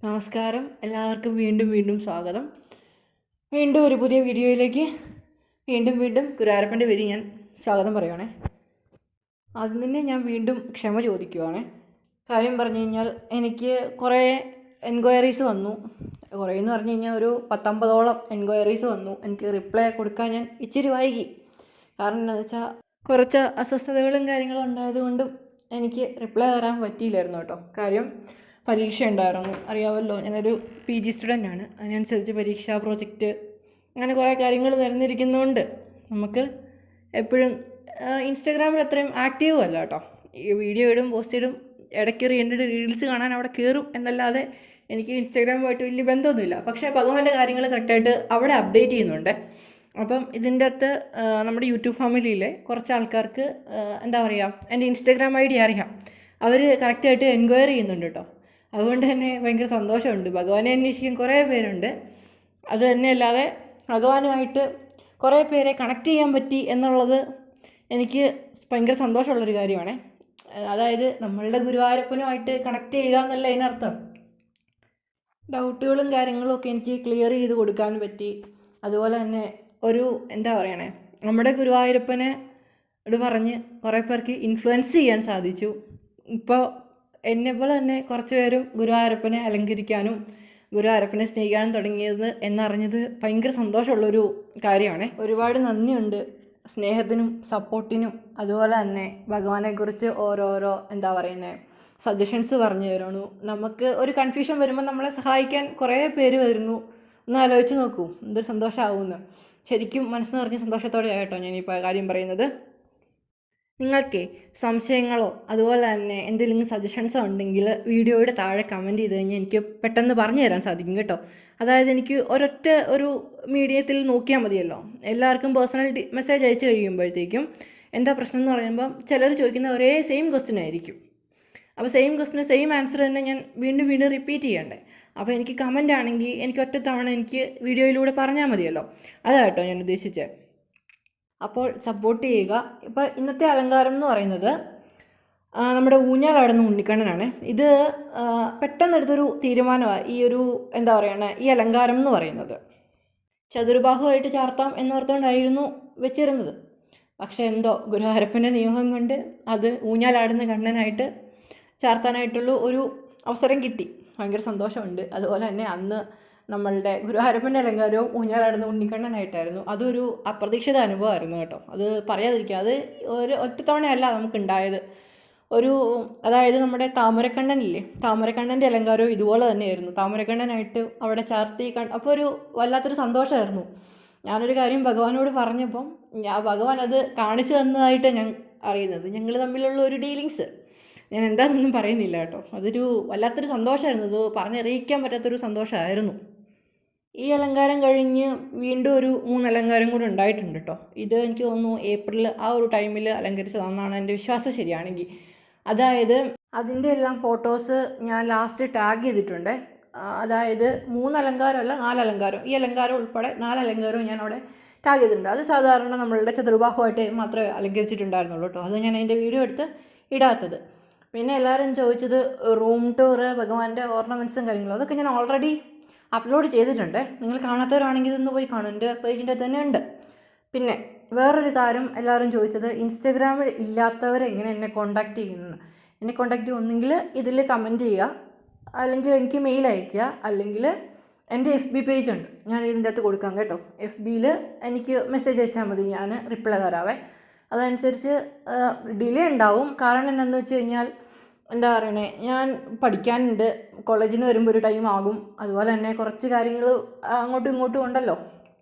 നമസ്കാരം, എല്ലാവർക്കും വീണ്ടും സ്വാഗതം. വീണ്ടും ഒരു പുതിയ വീഡിയോയിലേക്ക് വീണ്ടും ഗുരുവായൂരപ്പൻ്റെ പേര് ഞാൻ സ്വാഗതം പറയുവാണേ. ആദ്യം തന്നെ ഞാൻ വീണ്ടും ക്ഷമ ചോദിക്കുവാണേ. കാര്യം പറഞ്ഞു കഴിഞ്ഞാൽ എനിക്ക് കുറേ എൻക്വയറീസ് വന്നു. കുറേ എന്ന് പറഞ്ഞു കഴിഞ്ഞാൽ ഒരു 19ഓളം എൻക്വയറീസ് വന്നു. എനിക്ക് റിപ്ലൈ കൊടുക്കാൻ ഞാൻ ഇച്ചിരി വൈകി. കാരണം എന്താണെന്ന് വെച്ചാൽ കുറച്ച് അസ്വസ്ഥതകളും കാര്യങ്ങളും ഉണ്ടായതുകൊണ്ടും എനിക്ക് റിപ്ലൈ തരാൻ പറ്റിയില്ലായിരുന്നു കേട്ടോ. കാര്യം പരീക്ഷ ഉണ്ടായിരുന്നു, അറിയാമല്ലോ. ഞാനൊരു PG സ്റ്റുഡൻ്റാണ്. അതിനനുസരിച്ച് പരീക്ഷ, പ്രോജക്റ്റ്, അങ്ങനെ കുറേ കാര്യങ്ങൾ നിരന്നിരിക്കുന്നതുകൊണ്ട് നമുക്ക് എപ്പോഴും ഇൻസ്റ്റാഗ്രാമിൽ അത്രയും ആക്റ്റീവും അല്ല കേട്ടോ. ഈ വീഡിയോ ഇടും, പോസ്റ്റ് ഇടും, ഇടയ്ക്ക് റീൽസ് കാണാൻ അവിടെ കയറും എന്നല്ലാതെ എനിക്ക് ഇൻസ്റ്റാഗ്രാമുമായിട്ട് വലിയ ബന്ധമൊന്നുമില്ല. പക്ഷേ ഭഗവാന്റെ കാര്യങ്ങൾ കറക്റ്റായിട്ട് അവിടെ അപ്ഡേറ്റ് ചെയ്യുന്നുണ്ട്. അപ്പം ഇതിൻ്റെ അകത്ത് നമ്മുടെ യൂട്യൂബ് ഫാമിലിയിലെ കുറച്ച് ആൾക്കാർക്ക് എന്താ പറയുക, എൻ്റെ ഇൻസ്റ്റാഗ്രാം ID അറിയാം. അവർ കറക്റ്റായിട്ട് എൻക്വയറി ചെയ്യുന്നുണ്ട് കേട്ടോ. അതുകൊണ്ട് തന്നെ ഭയങ്കര സന്തോഷമുണ്ട്. ഭഗവാനെ അന്വേഷിക്കാൻ കുറേ പേരുണ്ട്. അത് തന്നെയല്ലാതെ ഭഗവാനുമായിട്ട് കുറേ പേരെ കണക്ട് ചെയ്യാൻ പറ്റി എന്നുള്ളത് എനിക്ക് ഭയങ്കര സന്തോഷമുള്ളൊരു കാര്യമാണ്. അതായത് നമ്മളുടെ ഗുരുവായൂരപ്പനുമായിട്ട് കണക്ട് ചെയ്യുക എന്നല്ല അതിനർത്ഥം. ഡൗട്ടുകളും കാര്യങ്ങളും ഒക്കെ എനിക്ക് ക്ലിയർ ചെയ്ത് കൊടുക്കാൻ പറ്റി. അതുപോലെ തന്നെ ഒരു എന്താ പറയണേ, നമ്മുടെ ഗുരുവായൂരപ്പനെ പറഞ്ഞ് കുറേ പേർക്ക് ഇൻഫ്ലുവൻസ് ചെയ്യാൻ സാധിച്ചു. ഇപ്പോൾ എന്നെപ്പോലെ തന്നെ കുറച്ച് പേരും ഗുരുവായൂരപ്പനെ അലങ്കരിക്കാനും ഗുരുവായൂരപ്പനെ സ്നേഹിക്കാനും തുടങ്ങിയത് എന്നറിഞ്ഞത് ഭയങ്കര സന്തോഷമുള്ളൊരു കാര്യമാണ്. ഒരുപാട് നന്ദിയുണ്ട് സ്നേഹത്തിനും സപ്പോർട്ടിനും. അതുപോലെ തന്നെ ഭഗവാനെക്കുറിച്ച് ഓരോരോ എന്താ പറയുന്നത് സജഷൻസ് പറഞ്ഞു തരുന്നു. നമുക്ക് ഒരു കൺഫ്യൂഷൻ വരുമ്പോൾ നമ്മളെ സഹായിക്കാൻ കുറേ പേര് വരുന്നു. ഒന്ന് ആലോചിച്ച് നോക്കൂ, എന്തൊരു സന്തോഷമാവുമെന്ന്. ശരിക്കും മനസ്സ് നിറഞ്ഞ സന്തോഷത്തോടെയാണ് കേട്ടോ ഞാനിപ്പോൾ കാര്യം പറയുന്നത്. നിങ്ങൾക്ക് സംശയങ്ങളോ അതുപോലെ തന്നെ എന്തെങ്കിലും സജഷൻസോ ഉണ്ടെങ്കിൽ വീഡിയോയുടെ താഴെ കമൻറ്റ് ചെയ്ത് കഴിഞ്ഞാൽ എനിക്ക് പെട്ടെന്ന് പറഞ്ഞു തരാൻ സാധിക്കും കേട്ടോ. അതായത് എനിക്ക് ഒരു മീഡിയത്തിൽ നോക്കിയാൽ മതിയല്ലോ. എല്ലാവർക്കും പേഴ്സണൽ മെസ്സേജ് അയച്ചു കഴിയുമ്പോഴത്തേക്കും എന്താ പ്രശ്നം എന്ന് പറയുമ്പം ചിലർ ചോദിക്കുന്ന ഒരേ സെയിം ക്വസ്റ്റ്യൻ ആയിരിക്കും. അപ്പോൾ സെയിം ക്വസ്റ്റിന് സെയിം ആൻസർ തന്നെ ഞാൻ വീണ്ടും റിപ്പീറ്റ് ചെയ്യണ്ടേ. അപ്പോൾ എനിക്ക് കമൻ്റ് ആണെങ്കിൽ എനിക്ക് ഒറ്റത്തവണ എനിക്ക് വീഡിയോയിലൂടെ പറഞ്ഞാൽ മതിയല്ലോ. അതാണ് കേട്ടോ ഞാൻ ഉദ്ദേശിച്ചത്. അപ്പോൾ സപ്പോർട്ട് ചെയ്യുക. ഇപ്പോൾ ഇന്നത്തെ അലങ്കാരം എന്ന് പറയുന്നത് നമ്മുടെ ഊഞ്ഞാലാടുന്ന ഉണ്ണിക്കണ്ണനാണ്. ഇത് പെട്ടെന്നെടുത്തൊരു തീരുമാനമാണ് ഈ ഒരു എന്താ പറയുക ഈ അലങ്കാരം എന്ന് പറയുന്നത്. ചതുർബാഹുവായിട്ട് ചാർത്താം എന്നോർത്തുകൊണ്ടായിരുന്നു വെച്ചിരുന്നത്. പക്ഷേ എന്തോ ഗുരുവായൂരപ്പൻ്റെ നിയമം കൊണ്ട് അത് ഊഞ്ഞാലാടുന്ന കണ്ണനായിട്ട് ചാർത്താനായിട്ടുള്ള ഒരു അവസരം കിട്ടി. ഭയങ്കര സന്തോഷമുണ്ട്. അതുപോലെ തന്നെ അന്ന് നമ്മളുടെ ഗുരുവായൂരപ്പൻ്റെ അലങ്കാരവും ഊഞ്ഞാലാടുന്ന ഉണ്ണിക്കണ്ണനായിട്ടായിരുന്നു. അതൊരു അപ്രതീക്ഷിത അനുഭവമായിരുന്നു കേട്ടോ. അത് പറയാതിരിക്കുക. അത് ഒരു ഒറ്റത്തവണയല്ല നമുക്കുണ്ടായത്. അതായത് നമ്മുടെ താമരക്കണ്ണനില്ലേ, താമരക്കണ്ണൻ്റെ അലങ്കാരവും ഇതുപോലെ തന്നെയായിരുന്നു. താമരക്കണ്ണനായിട്ട് അവിടെ ചാർത്തി അപ്പോൾ ഒരു വല്ലാത്തൊരു സന്തോഷമായിരുന്നു. ഞാനൊരു കാര്യം ഭഗവാനോട് പറഞ്ഞപ്പം ഭഗവാൻ അത് കാണിച്ചു തന്നതായിട്ട് ഞാൻ അറിയുന്നത്. ഞങ്ങൾ തമ്മിലുള്ള ഒരു ഡീലിങ്സ് ഞാൻ എന്താണെന്നൊന്നും പറയുന്നില്ല കേട്ടോ. അതൊരു വല്ലാത്തൊരു സന്തോഷമായിരുന്നു. അത് പറഞ്ഞറിയിക്കാൻ പറ്റാത്തൊരു സന്തോഷമായിരുന്നു. ഈ അലങ്കാരം കഴിഞ്ഞ് വീണ്ടും ഒരു 3 അലങ്കാരം കൂടി ഉണ്ടായിട്ടുണ്ട് കേട്ടോ. ഇത് എനിക്ക് തോന്നുന്നു ഏപ്രിൽ ആ ഒരു ടൈമിൽ അലങ്കരിച്ചതാണെന്നാണ് എൻ്റെ വിശ്വാസം ശരിയാണെങ്കിൽ. അതായത് അതിൻ്റെ എല്ലാം ഫോട്ടോസ് ഞാൻ ലാസ്റ്റ് ടാഗ് ചെയ്തിട്ടുണ്ട്. അതായത് 3 അലങ്കാരമല്ല 4 അലങ്കാരം, ഈ അലങ്കാരം ഉൾപ്പെടെ 4 അലങ്കാരവും ഞാൻ അവിടെ ടാഗ് ചെയ്തിട്ടുണ്ട്. അത് സാധാരണ നമ്മളുടെ ചതുർബാഹുവായിട്ട് മാത്രമേ അലങ്കരിച്ചിട്ടുണ്ടായിരുന്നുള്ളൂ കേട്ടോ. അത് ഞാൻ അതിൻ്റെ വീഡിയോ എടുത്ത് ഇടാത്തത്. പിന്നെ എല്ലാവരും ചോദിച്ചത് റൂം ടൂറ്, ഭഗവാന്റെ ഓർണമെൻറ്റ്സും കാര്യങ്ങളും, അതൊക്കെ ഞാൻ ഓൾറെഡി അപ്ലോഡ് ചെയ്തിട്ടുണ്ട്. നിങ്ങൾ കാണാത്തവരാണെങ്കിൽ ഇതൊന്ന് പോയി കാണും, എൻ്റെ പേജിൻ്റെ തന്നെ ഉണ്ട്. പിന്നെ വേറൊരു കാര്യം എല്ലാവരും ചോദിച്ചത് ഇൻസ്റ്റഗ്രാമിൽ ഇല്ലാത്തവരെ എങ്ങനെ എന്നെ കോൺടാക്റ്റ് ചെയ്യുന്നത്. എന്നെ കോൺടാക്റ്റ് ഒന്നെങ്കിൽ ഇതിൽ കമൻറ്റ് ചെയ്യുക, അല്ലെങ്കിൽ എനിക്ക് മെയിൽ അയയ്ക്കുക, അല്ലെങ്കിൽ എൻ്റെ FB പേജുണ്ട്, ഞാൻ ഇതിൻ്റെ അകത്ത് കൊടുക്കാം കേട്ടോ. FBയിൽ എനിക്ക് മെസ്സേജ് അയച്ചാൽ മതി, ഞാൻ റിപ്ലൈ തരാവേ. അതനുസരിച്ച് ഡിലേ ഉണ്ടാവും. കാരണം എന്താണെന്ന് വെച്ച് കഴിഞ്ഞാൽ എന്താ പറയണേ, ഞാൻ പഠിക്കാനുണ്ട്, കോളേജിൽ നിന്ന് വരുമ്പോൾ ഒരു ടൈം ആകും. അതുപോലെ തന്നെ കുറച്ച് കാര്യങ്ങൾ അങ്ങോട്ടും ഇങ്ങോട്ടും ഉണ്ടല്ലോ.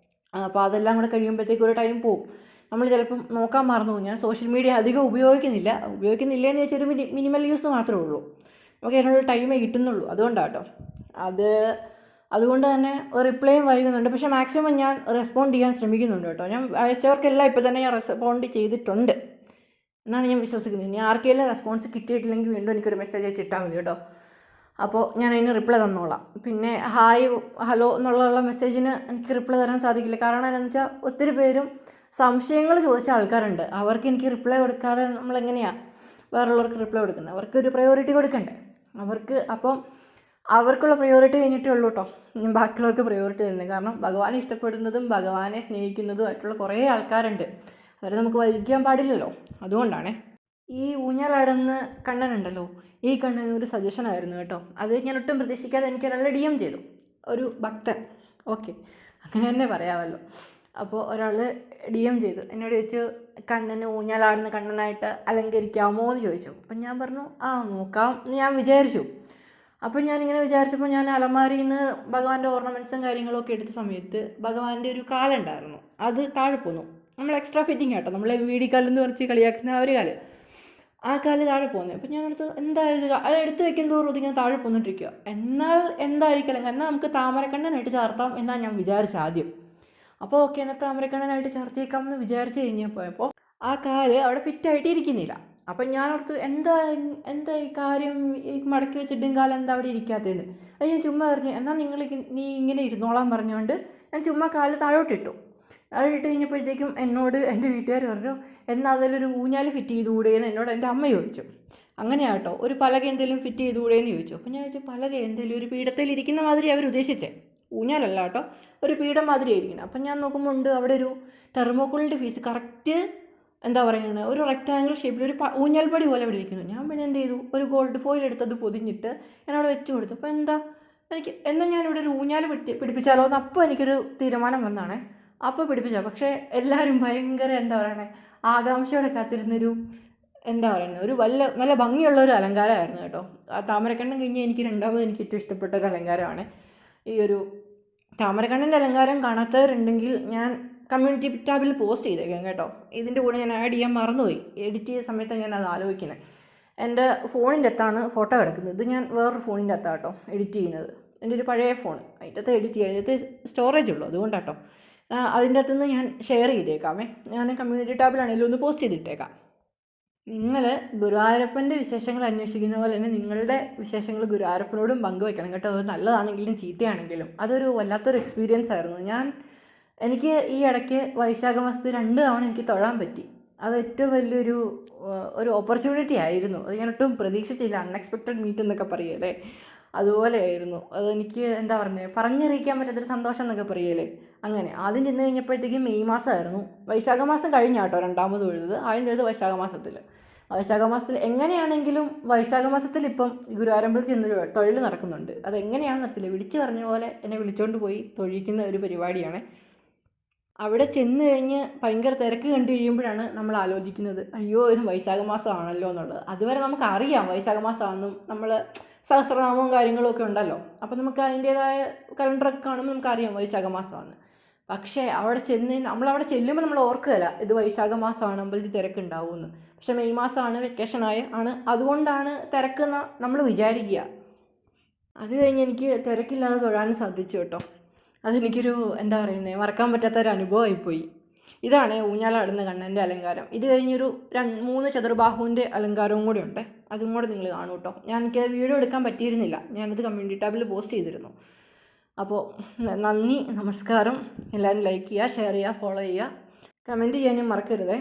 അപ്പോൾ അതെല്ലാം കൂടെ കഴിയുമ്പോഴത്തേക്കും ഒരു ടൈം പോവും. നമ്മൾ ചിലപ്പം നോക്കാൻ മറന്നു പോകും. ഞാൻ സോഷ്യൽ മീഡിയ അധികം ഉപയോഗിക്കുന്നില്ലെന്ന് വെച്ചാൽ ഒരു മിനിമൽ യൂസ് മാത്രമേ ഉള്ളൂ. നമുക്ക് അതിനുള്ള ടൈമേ കിട്ടുന്നുള്ളൂ. അതുകൊണ്ടാട്ടോ. അതുകൊണ്ട് തന്നെ റിപ്ലൈയും വൈകുന്നുണ്ട്. പക്ഷേ മാക്സിമം ഞാൻ റെസ്പോണ്ട് ചെയ്യാൻ ശ്രമിക്കുന്നുണ്ട് കേട്ടോ. ഞാൻ അയച്ചവർക്കെല്ലാം ഇപ്പോൾ തന്നെ ഞാൻ റെസ്പോണ്ട് ചെയ്തിട്ടുണ്ട് എന്നാണ് ഞാൻ വിശ്വസിക്കുന്നത്. ഇനി ആർക്കെങ്കിലും റെസ്പോൺസ് കിട്ടിയിട്ടില്ലെങ്കിൽ വീണ്ടും എനിക്കൊരു മെസ്സേജ് അയച്ചിട്ടാൽ മതി കേട്ടോ. അപ്പോൾ ഞാൻ അതിന് റിപ്ലൈ തന്നോളാം. പിന്നെ ഹായ് ഹലോ എന്നുള്ള മെസ്സേജിന് എനിക്ക് റിപ്ലൈ തരാൻ സാധിക്കില്ല. കാരണം എന്താണെന്ന് വെച്ചാൽ ഒത്തിരി പേരും സംശയങ്ങൾ ചോദിച്ച ആൾക്കാരുണ്ട്. അവർക്ക് എനിക്ക് റിപ്ലൈ കൊടുക്കാതെ നമ്മളെങ്ങനെയാണ് വേറുള്ളവർക്ക് റിപ്ലൈ കൊടുക്കുന്നത്? അവർക്കൊരു പ്രയോറിറ്റി കൊടുക്കണ്ടേ അവർക്ക്. അപ്പം അവർക്കുള്ള പ്രയോറിറ്റി കഴിഞ്ഞിട്ടേ ഉള്ളൂ കേട്ടോ ഞാൻ ബാക്കിയുള്ളവർക്ക് പ്രയോറിറ്റി തരുന്നത്. കാരണം ഭഗവാനെ ഇഷ്ടപ്പെടുന്നതും ഭഗവാനെ സ്നേഹിക്കുന്നതുമായിട്ടുള്ള കുറേ ആൾക്കാരുണ്ട്. അവരെ നമുക്ക് വൈകിക്കാൻ പാടില്ലല്ലോ. അതുകൊണ്ടാണേ. ഈ ഊഞ്ഞാലാടുന്ന കണ്ണനുണ്ടല്ലോ, ഈ കണ്ണൻ ഒരു സജഷനായിരുന്നു കേട്ടോ. അത് ഞാൻ ഒട്ടും പ്രതീക്ഷിക്കാതെ എനിക്കൊരാൾ DM ചെയ്തു, ഒരു ഭക്തൻ. ഓക്കെ, അങ്ങനെ തന്നെ പറയാമല്ലോ. അപ്പോൾ ഒരാൾ DM ചെയ്തു, എന്നോട് ചോദിച്ചു കണ്ണന് ഊഞ്ഞാലാടുന്ന കണ്ണനായിട്ട് അലങ്കരിക്കാമോ എന്ന് ചോദിച്ചു. അപ്പം ഞാൻ പറഞ്ഞു നോക്കാം എന്ന് ഞാൻ വിചാരിച്ചു. അപ്പോൾ ഞാനിങ്ങനെ വിചാരിച്ചപ്പോൾ ഞാൻ അലമാരിയിൽ നിന്ന് ഭഗവാന്റെ ഓർണമെൻറ്റ്സും കാര്യങ്ങളൊക്കെ എടുത്ത സമയത്ത് ഭഗവാന്റെ ഒരു കാലുണ്ടായിരുന്നു, അത് താഴെ പോന്നു. നമ്മൾ എക്സ്ട്രാ ഫിറ്റിംഗ് കേട്ടോ, നമ്മൾ MVD കാലെന്ന് പറഞ്ഞ് കളിയാക്കുന്ന ആ ഒരു കാല്, ആ കാല് താഴെ പോകുന്നത്. അപ്പം ഞാനടുത്ത് എന്തായത്, അത് എടുത്ത് വെക്കും തോറും ഇതിങ്ങനെ താഴെ പോന്നിട്ടിരിക്കുക. എന്നാൽ എന്തായിരിക്കണം, എന്നാൽ നമുക്ക് താമരക്കണ്ണനായിട്ട് ചാർത്താം എന്നാണ് ഞാൻ വിചാരിച്ചത് ആദ്യം. അപ്പോൾ ഓക്കെ, എന്നാൽ താമരക്കണ്ണനായിട്ട് ചാർത്തിയേക്കാം എന്ന് വിചാരിച്ച് കഴിഞ്ഞപ്പോൾ ആ കാല് അവിടെ ഫിറ്റായിട്ട് ഇരിക്കുന്നില്ല. അപ്പം ഞാനോർത്ത് എന്താ ഈ കാര്യം, ഈ മടക്കി വെച്ചിട്ടും കാലം എന്താ അവിടെ ഇരിക്കാത്തതെന്ന്. അത് ഞാൻ ചുമ്മാ പറഞ്ഞു, എന്നാൽ നീ ഇങ്ങനെ ഇരുന്നോളാൻ പറഞ്ഞുകൊണ്ട് ഞാൻ ചുമ്മാ കാല് താഴോട്ടിട്ടു. താഴോട്ട് കഴിഞ്ഞപ്പോഴത്തേക്കും എന്നോട് എൻ്റെ വീട്ടുകാർ പറഞ്ഞു, എന്നാൽ അതിലൊരു ഊഞ്ഞാൽ ഫിറ്റ് ചെയ്തുകൂടെയെന്ന് എന്നോട് എൻ്റെ അമ്മ ചോദിച്ചു. അങ്ങനെയാട്ടോ, ഒരു പലക എന്തെങ്കിലും ഫിറ്റ് ചെയ്തുകൂടെയെന്ന് ചോദിച്ചു. അപ്പം ഞാൻ ചോദിച്ചു, പലക എന്തെങ്കിലും ഒരു പീഠത്തിൽ ഇരിക്കുന്ന മാതിരി അവർ ഉദ്ദേശിച്ചേ, ഊഞ്ഞാലല്ല കേട്ടോ, ഒരു പീഠം മാതിരി ആയിരിക്കണം. അപ്പം ഞാൻ നോക്കുമ്പോൾ ഉണ്ട് അവിടെ ഒരു തെർമോക്കോളിൻ്റെ പീസ് കറക്റ്റ് എന്താ പറയുന്നത്, ഒരു റെക്റ്റാങ്കിൾ ഷേപ്പിൽ ഒരു ഊഞ്ഞാൽപ്പടി പോലെ അവിടെ ഇരിക്കുന്നു. ഞാൻ പിന്നെ എന്ത് ചെയ്തു, ഒരു ഗോൾഡ് ഫോയിൽ എടുത്തത് പൊതിഞ്ഞിട്ട് ഞാൻ അവിടെ വെച്ച് കൊടുത്തു. അപ്പോൾ എന്നാൽ ഞാനിവിടെ ഒരു ഊഞ്ഞാൽ പിടിപ്പിച്ചാലോ എന്ന് അപ്പോൾ എനിക്കൊരു തീരുമാനം വന്നാണേ. അപ്പോൾ പിടിപ്പിച്ചോ. പക്ഷേ എല്ലാവരും ഭയങ്കര എന്താ പറയണേ, ആകാംക്ഷയോടെ കാത്തിരുന്നൊരു എന്താ പറയുന്നത്, ഒരു നല്ല ഭംഗിയുള്ളൊരു അലങ്കാരമായിരുന്നു കേട്ടോ. ആ താമരക്കണ്ണൻ കഴിഞ്ഞ് എനിക്ക് രണ്ടാമത് എനിക്ക് ഏറ്റവും ഇഷ്ടപ്പെട്ട ഒരു അലങ്കാരമാണ് ഈ ഒരു താമരക്കണ്ണൻ്റെ അലങ്കാരം. കാണാത്തവരുണ്ടെങ്കിൽ ഞാൻ കമ്മ്യൂണിറ്റി ടാബിൽ പോസ്റ്റ് ചെയ്തേക്കാം കേട്ടോ. ഇതിൻ്റെ കൂടെ ഞാൻ ആഡ് ചെയ്യാൻ മറന്നുപോയി, എഡിറ്റ് ചെയ്ത സമയത്താണ് ഞാൻ അത് ആലോചിക്കുന്നത്. എൻ്റെ ഫോണിൻ്റെ അകത്താണ് ഫോട്ടോ കിടക്കുന്നത്, ഇത് ഞാൻ വേറൊരു ഫോണിൻ്റെ അകത്താണ് കേട്ടോ എഡിറ്റ് ചെയ്യുന്നത്. എൻ്റെ ഒരു പഴയ ഫോൺ, അതിൻ്റെ അകത്ത് എഡിറ്റ് ചെയ്യാൻ, അതിൻ്റെ അകത്ത് സ്റ്റോറേജ് ഉള്ളൂ, അതുകൊണ്ടാട്ടോ. അതിൻ്റെ അകത്തുനിന്ന് ഞാൻ ഷെയർ ചെയ്തേക്കാമേ, ഞാൻ കമ്മ്യൂണിറ്റി ടാബിലാണെങ്കിലും ഒന്ന് പോസ്റ്റ് ചെയ്തിട്ടേക്കാം. നിങ്ങൾ ഗുരുവായൂരപ്പൻ്റെ വിശേഷങ്ങൾ അന്വേഷിക്കുന്ന പോലെ തന്നെ നിങ്ങളുടെ വിശേഷങ്ങൾ ഗുരുവായൂരപ്പനോടും പങ്കുവയ്ക്കണം കേട്ടോ. അത് നല്ലതാണെങ്കിലും ചീത്തയാണെങ്കിലും അതൊരു വല്ലാത്തൊരു എക്സ്പീരിയൻസ് ആയിരുന്നു. എനിക്ക് ഈ ഇടയ്ക്ക് വൈശാഖ മാസത്തിൽ 2 തവണ എനിക്ക് തൊഴാൻ പറ്റി. അത് ഏറ്റവും വലിയൊരു ഓപ്പർച്യൂണിറ്റി ആയിരുന്നു. അത് ഞാൻ ഒട്ടും പ്രതീക്ഷിച്ചില്ല, അൺഎക്സ്പെക്റ്റഡ് മീറ്റ് എന്നൊക്കെ പറയുമല്ലേ, അതുപോലെയായിരുന്നു. അതെനിക്ക് എന്താ പറയുന്നത്, പറഞ്ഞറിയിക്കാൻ പറ്റാത്തൊരു സന്തോഷം എന്നൊക്കെ പറയുമല്ലേ. അങ്ങനെ ആദ്യം ചെന്ന് കഴിഞ്ഞപ്പോഴത്തേക്കും മെയ് മാസമായിരുന്നു. വൈശാഖ മാസം കഴിഞ്ഞാട്ടോ രണ്ടാമത് തൊഴുന്നത്. ആദ്യം തൊഴുത് വൈശാഖ മാസത്തിൽ എങ്ങനെയാണെങ്കിലും വൈശാഖ മാസത്തിൽ ഇപ്പം ഗുരുവായൂരമ്പലത്തിൽ ചെന്ന് തൊഴിൽ നടക്കുന്നുണ്ട്. അതെങ്ങനെയാണെന്ന് അറിയത്തില്ല, വിളിച്ച് പറഞ്ഞ പോലെ എന്നെ വിളിച്ചുകൊണ്ട് പോയി തൊഴിക്കുന്ന ഒരു പരിപാടിയാണ്. അവിടെ ചെന്ന് കഴിഞ്ഞ് ഭയങ്കര തിരക്ക് കണ്ടു കഴിയുമ്പോഴാണ് നമ്മൾ ആലോചിക്കുന്നത്, അയ്യോ ഇത് വൈശാഖ മാസമാണല്ലോ എന്നുള്ളത്. അതുവരെ നമുക്കറിയാം വൈശാഖ മാസമാണെന്നും നമ്മൾ സഹസ്രനാമവും കാര്യങ്ങളും ഒക്കെ ഉണ്ടല്ലോ, അപ്പോൾ നമുക്ക് അതിൻ്റേതായ കലണ്ടറൊക്കെ കാണുമ്പോൾ നമുക്കറിയാം വൈശാഖ മാസമാണ്. പക്ഷേ നമ്മളവിടെ ചെല്ലുമ്പോൾ നമ്മൾ ഓർക്കുകയില്ല ഇത് വൈശാഖ മാസമാണ്, അമ്പലത്തിൽ തിരക്കുണ്ടാവുമെന്ന്. പക്ഷേ മെയ് മാസമാണ്, വെക്കേഷനാണ്, അതുകൊണ്ടാണ് തിരക്കെന്ന് നമ്മൾ വിചാരിക്കുക. അത് കഴിഞ്ഞ് എനിക്ക് തിരക്കില്ലാതെ തൊഴാനും സാധിച്ചു കേട്ടോ. അതെനിക്കൊരു എന്താ പറയുന്നത്, മറക്കാൻ പറ്റാത്തൊരു അനുഭവമായിപ്പോയി. ഇതാണ് ഊഞ്ഞാലാടുന്ന കണ്ണൻ്റെ അലങ്കാരം. ഇത് കഴിഞ്ഞൊരു 3 ചതുർബാഹുവിൻ്റെ അലങ്കാരവും കൂടി ഉണ്ട്, അതും കൂടെ നിങ്ങൾ കാണൂ കേട്ടോ. എനിക്ക് വീഡിയോ എടുക്കാൻ പറ്റിയിരുന്നില്ല, ഞാനത് കമ്മ്യൂണിറ്റി ടാബിൽ പോസ്റ്റ് ചെയ്തിരുന്നു. അപ്പോൾ നന്ദി, നമസ്കാരം. എല്ലാവരും ലൈക്ക് ചെയ്യുക, ഷെയർ ചെയ്യുക, ഫോളോ ചെയ്യുക, കമൻറ്റ് ചെയ്യാനും മറക്കരുതേ.